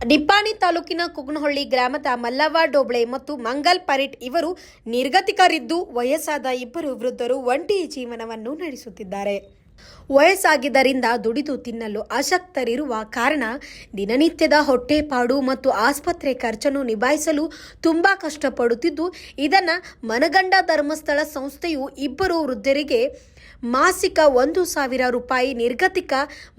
ನಿಪ್ಪಾಣಿ ತಾಲೂಕಿನ ಕುಗ್ನಹಳ್ಳಿ ಗ್ರಾಮದ ಮಲ್ಲವ್ವ ಡೋಬ್ಳೆ ಮತ್ತು ಮಂಗಲ್ ಪರಿಟ್ ಇವರು ನಿರ್ಗತಿಕರಿದ್ದು ವಯಸ್ಸಾದ ಇಬ್ಬರು ವೃದ್ಧರು ಒಂಟಿ ಜೀವನವನ್ನು ನಡೆಸುತ್ತಿದ್ದಾರೆ. ವಯಸ್ಸಾಗಿದ್ದರಿಂದ ದುಡಿದು ತಿನ್ನಲು ಅಶಕ್ತರಿರುವ ಕಾರಣ ದಿನನಿತ್ಯದ ಹೊಟ್ಟೆಪಾಡು ಮತ್ತು ಆಸ್ಪತ್ರೆ ಖರ್ಚನ್ನು ನಿಭಾಯಿಸಲು ತುಂಬಾ ಕಷ್ಟಪಡುತ್ತಿದ್ದು, ಇದನ್ನು ಮನಗಂಡ ಧರ್ಮಸ್ಥಳ ಸಂಸ್ಥೆಯು ಇಬ್ಬರು ವೃದ್ಧರಿಗೆ ಮಾಸಿಕ 1,000 ರೂಪಾಯಿ ನಿರ್ಗತಿಕ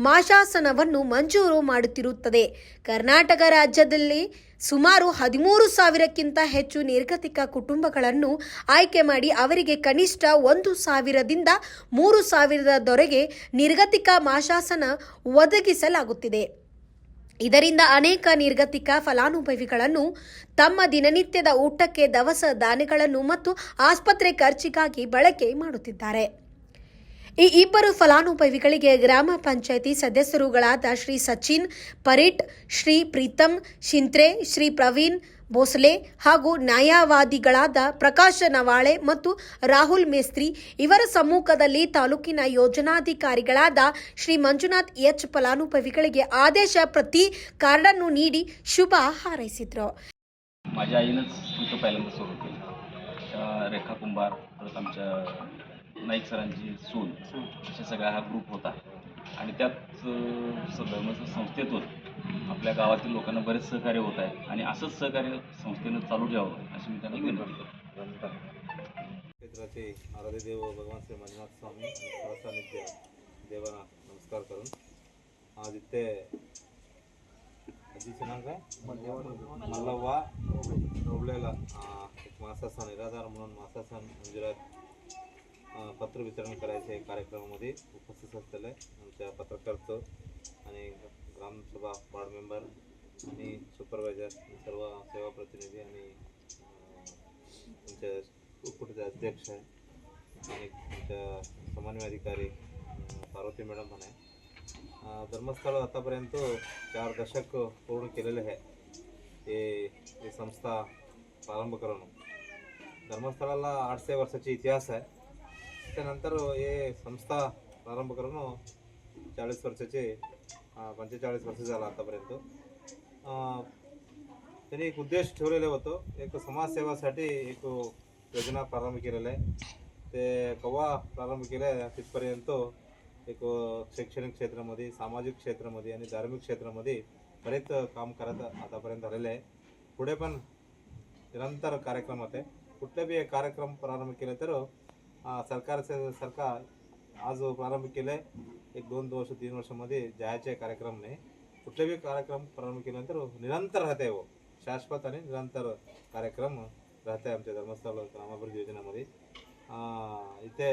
ಮಾಶಾಸನವನ್ನು ಮಂಜೂರು ಮಾಡುತ್ತಿರುತ್ತದೆ. ಕರ್ನಾಟಕ ರಾಜ್ಯದಲ್ಲಿ ಸುಮಾರು 13,000ಕ್ಕಿಂತ ಹೆಚ್ಚು ನಿರ್ಗತಿಕ ಕುಟುಂಬಗಳನ್ನು ಆಯ್ಕೆ ಮಾಡಿ ಅವರಿಗೆ ಕನಿಷ್ಠ 1,000ದಿಂದ 3,000ದವರೆಗೆ ನಿರ್ಗತಿಕ ಮಾಶಾಸನ ಒದಗಿಸಲಾಗುತ್ತಿದೆ. ಇದರಿಂದ ಅನೇಕ ನಿರ್ಗತಿಕ ಫಲಾನುಭವಿಗಳನ್ನು ತಮ್ಮ ದಿನನಿತ್ಯದ ಊಟಕ್ಕೆ ದವಸ ಧಾನ್ಯಗಳನ್ನು ಮತ್ತು ಆಸ್ಪತ್ರೆ ಖರ್ಚಿಗಾಗಿ ಬಳಕೆ ಮಾಡುತ್ತಿದ್ದಾರೆ. ಈ ಇಬ್ಬರು ಫಲಾನುಭವಿಗಳಿಗೆ ಗ್ರಾಮ ಪಂಚಾಯಿತಿ ಸದಸ್ಯರುಗಳಾದ ಶ್ರೀ ಸಚಿನ್ ಪರಿಟ್, ಶ್ರೀ ಪ್ರೀತಮ್ ಶಿಂತ್ರೆ, ಶ್ರೀ ಪ್ರವೀಣ್ ಭೋಸಲೆ ಹಾಗೂ ನ್ಯಾಯವಾದಿಗಳಾದ ಪ್ರಕಾಶ್ ನವಾಳೆ ಮತ್ತು ರಾಹುಲ್ ಮೇಸ್ತ್ರಿ ಇವರ ಸಮ್ಮುಖದಲ್ಲಿ ತಾಲೂಕಿನ ಯೋಜನಾಧಿಕಾರಿಗಳಾದ ಶ್ರೀ ಮಂಜುನಾಥ್ ಎಚ್ ಫಲಾನುಭವಿಗಳಿಗೆ ಆದೇಶ ಪ್ರತಿ ಕಾರ್ಡನ್ನು ನೀಡಿ ಶುಭ ಹಾರೈಸಿದರು. माझ्या आईनंच इथं पहिल्यांदा सुरू केलं. रेखा कुंभार, परत आमच्या नाईक सरांची सून, अशा सगळा हा ग्रुप होता आणि त्यात धर्मस्थळ संस्थेतून आपल्या गावातील लोकांना बरेच सहकार्य होत आहे आणि असंच सहकार्य संस्थेनं चालू ठेवावं अशी मी त्यांना विनंती करतो. क्षेत्राचे आराध्य देव भगवान श्री मंजुनाथ स्वामी सानिध्य देवांना नमस्कार करून आज इथे मल्लव्वा डोबळेला एक मासाचा निराधार म्हणून मासाचा मंजुरात पत्र वितरण करायचे कार्यक्रमामध्ये उपस्थित असलेले आमच्या पत्रकारांचं आणि ग्रामसभा वार्ड मेंबर आणि सुपरवायझर सर्व सेवा प्रतिनिधी आणि आमच्या कुटुंबाचे अध्यक्ष आणि आमच्या समन्वय अधिकारी पार्वती मॅडम पण आहे. धर्मस्थळ आतापर्यंत 4 दशक पूर्ण केलेले आहे. हे संस्था प्रारंभ करून धर्मस्थळाला 800 वर्षाचा इतिहास आहे. त्यानंतर हे संस्था प्रारंभ करून 40 वर्षाचे 45 वर्ष झाला आतापर्यंत. त्यांनी एक उद्देश ठेवलेलं होतं, एक समाजसेवासाठी एक योजना प्रारंभ केलेलं आहे. ते केव्हा प्रारंभ केलं तिथपर्यंत एक शैक्षणिक क्षेत्रामध्ये, सामाजिक क्षेत्रामध्ये आणि धार्मिक क्षेत्रामध्ये बरेच काम करत आतापर्यंत आलेले आहे. पुढे पण निरंतर कार्यक्रम होते. कुठले बी एक कार्यक्रम प्रारंभ केले तर सरकार आज प्रारंभ केले एक 2 वर्ष 3 वर्षामध्ये जायचे कार्यक्रम नाही. कुठले बी कार्यक्रम प्रारंभ केल्यानंतर निरंतर राहते, वो शाश्वत आणि निरंतर कार्यक्रम राहते आमच्या धर्मस्थळ ग्रामाभिवृद्धी योजनेमध्ये. इथे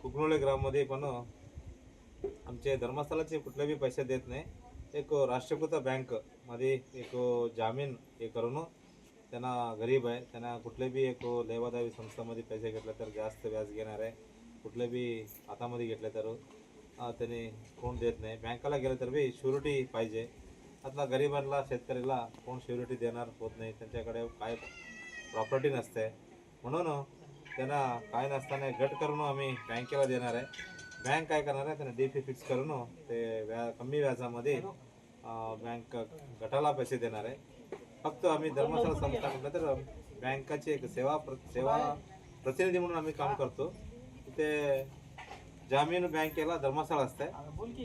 कुग्नोळे ग्राममध्ये पण आमचे धर्मस्थळाचे कुठले बी पैसे देत नाही. एक राष्ट्रीयकृत बँकमध्ये एक जामीन हे करून त्यांना गरीब आहे त्यांना कुठले बी एक लेवादावी संस्थामध्ये पैसे घेतले तर जास्त व्याज घेणार आहे. कुठले बी हातामध्ये घेतले तर त्यांनी कोण देत नाही. बँकेला गेलं तर बी श्युरिटी पाहिजे. आता गरिबांना शेतकऱ्याला कोण श्युरिटी देणार होत नाही. त्यांच्याकडे काय प्रॉपर्टी नसते म्हणून त्यांना काय नसताना गट करून आम्ही बँकेला देणार आहे. बँक काय करणार आहे, त्यांना DP फिक्स करून ते कमी व्याजामध्ये बँक गटाला पैसे देणार आहे. फक्त आम्ही धर्मस्थळ संस्था म्हटलं तर बँकाची एक सेवा प्रतिनिधी म्हणून आम्ही काम करतो. तिथे जामीन बँकेला धर्मस्थळ असते.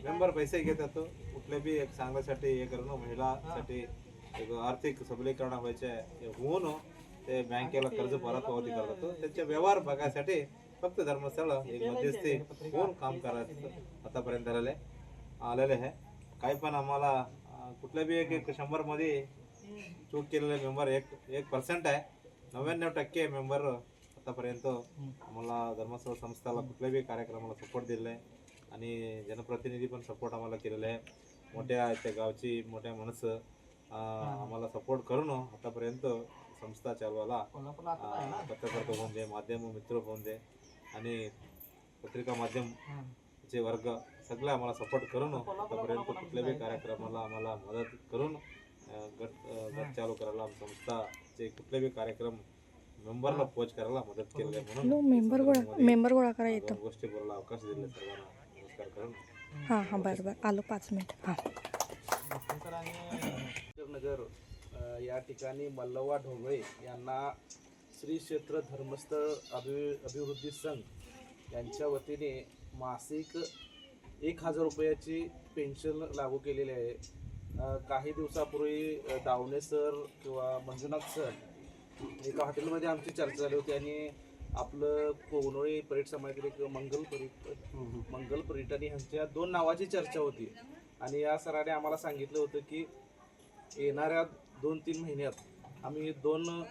मेंबर पैसे घेत येतो. कुठले बी एक चांगल्यासाठी हे करून महिलासाठी एक आर्थिक सबलीकरण व्हायचे होऊन ते बँकेला कर्ज परतपावती करत होतो. त्यांचे व्यवहार बघायसाठी फक्त धर्मस्थळ एक मध्यस्थी होऊन काम करायचं आतापर्यंत आलेले आहे. काही पण आम्हाला कुठल्या बी एक 100 मध्ये चूक केलेले मेंबर 1% आहे. 99% मेंबर आतापर्यंत आम्हाला धर्मस्थळ संस्थाला कुठल्याही बी कार्यक्रमाला सपोर्ट दिलेला आहे आणि जनप्रतिनिधी पण सपोर्ट आम्हाला केलेला आहे. मोठ्या त्या गावची मोठ्या माणसं आम्हाला सपोर्ट करून आतापर्यंत संस्था चालवायला पत्रकार होऊन दे, माध्यम मित्र होऊन दे आणि पत्रिका माध्यमचे वर्ग सगळे आम्हाला सपोर्ट करून आतापर्यंत कुठल्याही कार्यक्रमाला आम्हाला मदत करून गट चालू करायला संस्थाचे कुठलेही कार्यक्रम मेंबरला पोच करायला मदत केली आहे. म्हणून मेंबर गोळा करा येतो गोष्टी बोलायला अवकाश दिले सर्वांना नमस्कार करून. हां बरं आलो 5 मिनिट. हां नगर या ठिकाणी मल्लवा ढोबळे यांना श्री क्षेत्र धर्मस्थळ अभिवृद्धी संघ यांच्या वतीने मासिक 1,000 रुपयाची पेन्शन लागू केलेली आहे. काही दिवसापूर्वी दावणे सर किंवा मंजुनाथ सर एका हॉटेलमध्ये आमची चर्चा झाली होती आणि आपलं कोगनोळी पर्यटन समाजातील एक मंगल पर्यटन ह्यांच्या 2 नावाची चर्चा होती आणि या सरांनी आम्हाला सांगितलं होतं की येणाऱ्या 2-3 महिन्यात आम्ही 2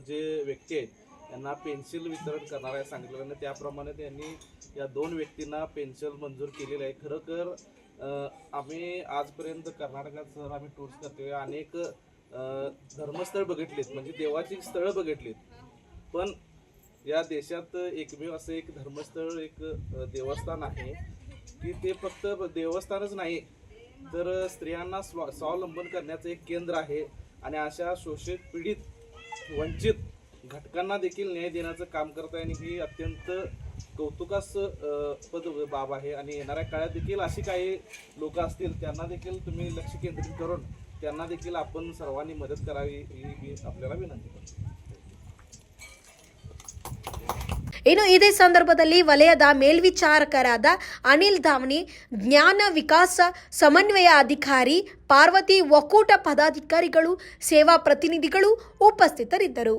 जे व्यक्ती आहेत त्यांना पेन्शन वितरण करणार आहे सांगितलं आणि त्याप्रमाणे त्यांनी या 2 व्यक्तींना पेन्शन मंजूर केलेलं आहे. खरोखर आम्ही आजपर्यंत कर्नाटकात सर आम्ही टूर्स करतोय, अनेक धर्मस्थळ बघितलीत म्हणजे देवाची स्थळं बघितलीत, पण या देशात एकमेव असं एक धर्मस्थळ एक देवस्थान आहे की ते फक्त देवस्थानच नाही तर स्त्रियांना स्वावलंबन करण्याचं एक केंद्र आहे आणि अशा शोषित पीडित वंचित घटकांना देखील न्याय देण्याचं काम करत आहे आणि ही अत्यंत कौतुकास्पद बाब आहे. आणि येणाऱ्या काळात देखील अशी काही लोक असतील त्यांना देखील तुम्ही लक्ष केंद्रित करून त्यांना देखील आपण सर्वांनी मदत करावी ही मी आपल्याला विनंती करतो. ಇನ್ನು ಇದೇ ಸಂದರ್ಭದಲ್ಲಿ ವಲಯದ ಮೇಲ್ವಿಚಾರಕರಾದ ಅನಿಲ್ ಧಾವಣಿ, ಜ್ಞಾನ ವಿಕಾಸ ಸಮನ್ವಯ ಅಧಿಕಾರಿ ಪಾರ್ವತಿ, ಒಕ್ಕೂಟ ಪದಾಧಿಕಾರಿಗಳು, ಸೇವಾ ಪ್ರತಿನಿಧಿಗಳು ಉಪಸ್ಥಿತರಿದ್ದರು.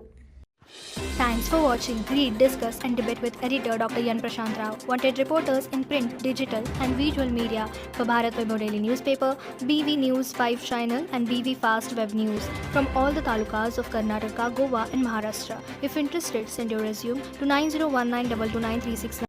Thanks for watching. Read, discuss and debate with editor Dr. Yan Prashant Rao. Wanted reporters in print, digital and visual media for Bharat Vaibhav Daily Newspaper, BV News 5 Channel and BV Fast Web News from all the talukas of Karnataka, Goa and Maharashtra. If interested, send your resume to 9019229369.